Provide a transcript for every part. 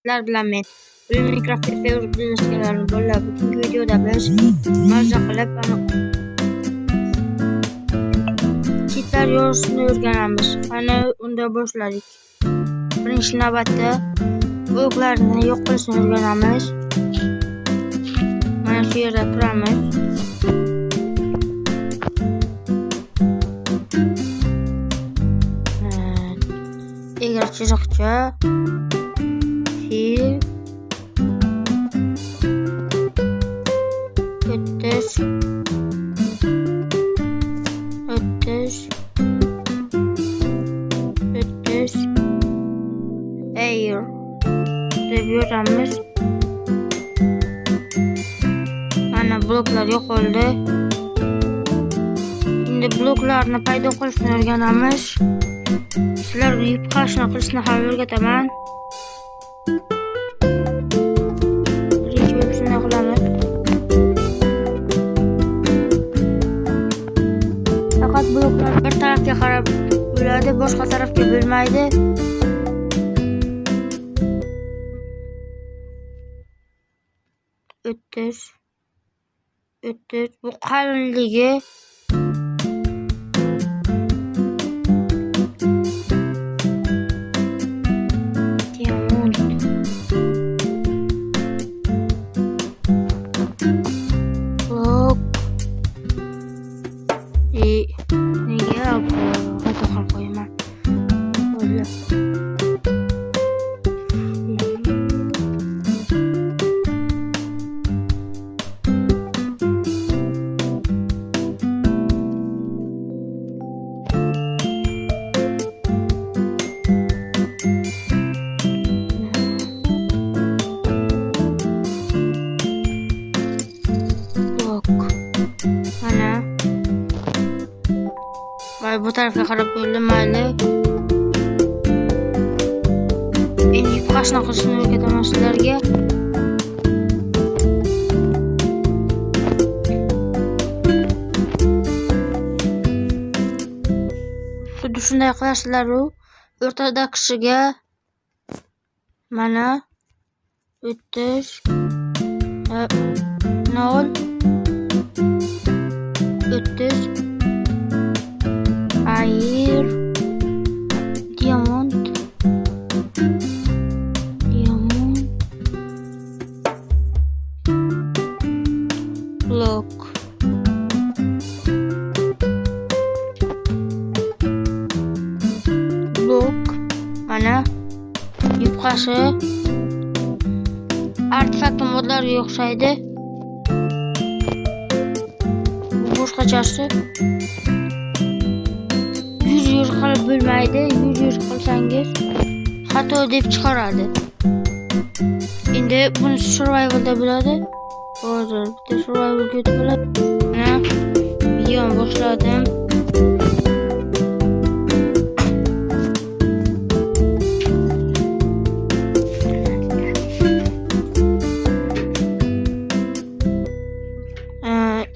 Sizlar bilan men Minecraft birlashganlarni bolalar bugungi videoda biz maza qilib cheatlar yo'lini o'rganamiz. Mana unda boshladik. Birinchi navbatda bloklarni yo'q qilishni o'rganamiz. Mana shu yerda turamiz. Egri chiziqcha fil o'ttiz air deb yozamiz. Mana bloklar yo'q bo'ldi. Endi bloklarni paydo qilishni o'rganamiz. Sizlarga yutqazishni qilishni ham o'rgataman. Birinchi shunday qilamiz. Faqat bloklar bir tarafga qarab bo'ladi, boshqa tarafga bo'lmaydi. O'ttiz bu qalinligi bu tarafga qarab bo'ldi, mayli. Endi yutqazishni qilishni o'rgataman sizlarga. Xuddi shunday qilasizlar. O'rtada kishiga mana 30 0 30 air diamond block mana yupqasi artefakt modlarga o'xshaydi. Bu boshqachasi yuz qilib bo'lmaydi. Yuz qilsangiz xato deb chiqaradi. Endi buni survivalda bo'ladi. Hozir bitta survival ketib bo'ladi. Mana videoni boshladim.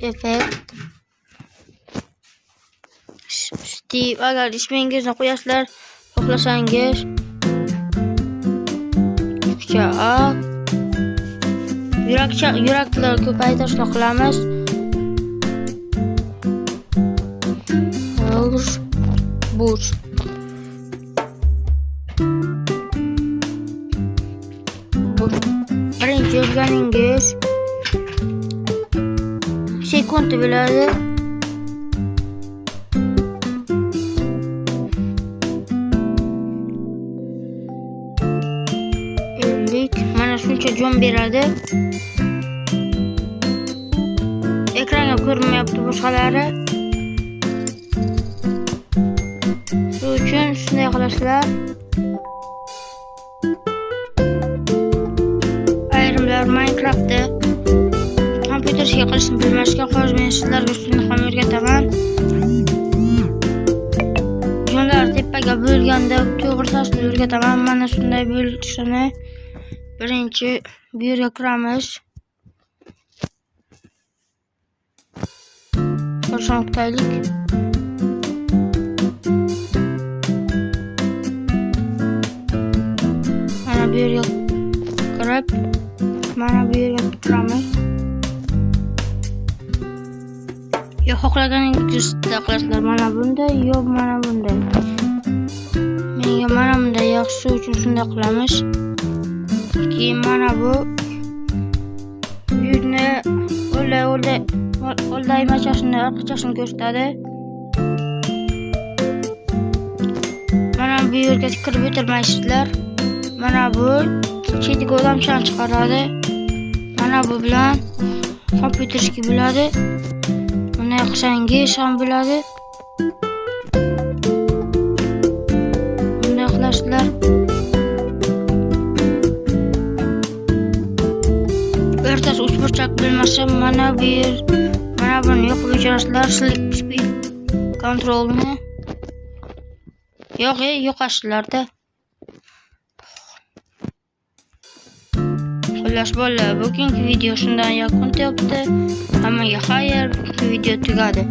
Effekt Steve, agar ismingizni qo'yasizlar, xohlasangiz yuraklar ko'paytirishni qilamiz. Birinchi yozganingiz sekund bo'ladi. Mana shuncha jon beradi. Ekranga ko'rinmayapti boshqalari. Shuning uchun shunday qilasizlar. Ayrimlar Minecraftda kompyuterga qilishni bilmasga hozir men sizlarga shuni ham o'rgataman. Jonlar tepaga bo'lganda to'g'ri tasni o'rgataman. Mana shunday bo'lishini. Birinchi bu yerga kiramiz. Qo'shimchalik. Mana bu yerga kirib, mana bu yerga turamiz. Yo xohlaganingizni qilasizlar. Mana bunday, yo mana bunday. Menga mana bunday yaxshi uchun shunday qilamiz. Keyin mana bu yuzni o'ldaymachasini, orqachasini ko'rsatadi. Mana bu yerga kirib o'tirmaysizlar. Mana bu chetiga odamchani chiqaradi. Mana bu bilan kompyuter ishga bo'ladi. Bunday qilsangiz ham bo'ladi. Bunday qilasizlar. O'rtasi uchburchak bo'lmasa, mana bu yer, mana buni yoqib o'chirasizlar. Select speed controlni yo'qashlarda. Xullas bolalar, bugungi video shundan yakun topdi. Hammaga xayr, video tugadi.